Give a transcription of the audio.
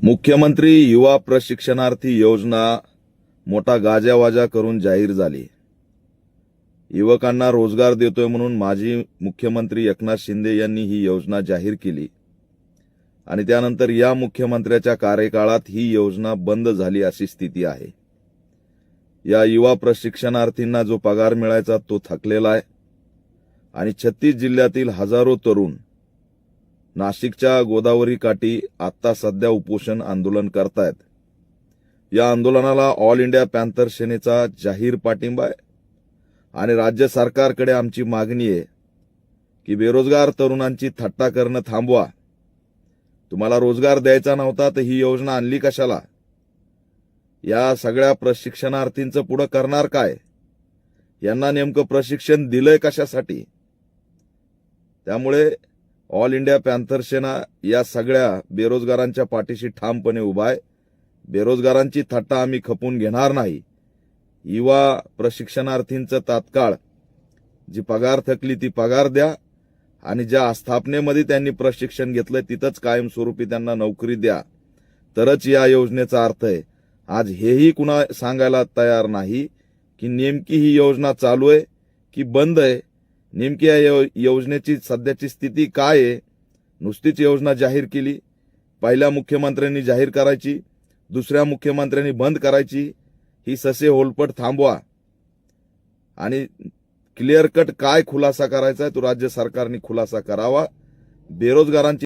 मुख्यमंत्री युवा प्रशिक्षणार्थी योजना मोठा गाजावाजा करून जाहीर झाली। युवकांना रोजगार देतोय म्हणून माजी मुख्यमंत्री एकनाथ शिंदे यांनी ही योजना जाहीर केली आणि त्यानंतर या मुख्यमंत्र्याच्या कार्यकाळात ही योजना बंद झाली अशी स्थिती आहे। या युवा प्रशिक्षणार्थींना जो पगार मिळायचा तो थकलेला आहे आणि 36 जिल्ह्यातील हजारो तरुण नाशिकच्या गोदावरी काठी आता सध्या उपोषण आंदोलन करतायत। या आंदोलनाला ऑल इंडिया पॅंथर सेनेचा जाहीर पाठिंबा आहे आणि राज्य सरकारकडे आमची मागणी आहे की बेरोजगार तरुणांची थट्टा करणं थांबवा। तुम्हाला रोजगार द्यायचा नव्हता तर ही योजना आणली कशाला? या सगळ्या प्रशिक्षणार्थींचं पुढे करणार काय? यांना नेमकं प्रशिक्षण दिलंय कशासाठी? त्यामुळे ऑल इंडिया पॅंथर सेना या सगळ्या बेरोजगारांच्या पाठीशी ठामपणे उभा आहे। बेरोजगारांची थट्टा आम्ही खपून घेणार नाही। युवा प्रशिक्षणार्थींचं तात्काळ जी पगार थकली ती पगार द्या आणि ज्या आस्थापनेमध्ये त्यांनी प्रशिक्षण घेतलंय तिथंच कायमस्वरूपी त्यांना नोकरी द्या, तरच या योजनेचा अर्थ आहे। आज हेही कुणा सांगायला तयार नाही की नेमकी ही योजना चालू आहे की बंद आहे, नेमकी या योजनेची सध्याची स्थिती काय आहे। नुसतीच योजना जाहीर केली, पहिल्या मुख्यमंत्र्यांनी जाहीर करायची, दुसऱ्या मुख्यमंत्र्यांनी बंद करायची। ही ससे होलपट थांबवा आणि क्लिअर कट काय खुलासा करायचा आहे तो राज्य सरकारने खुलासा करावा। बेरोजगारांची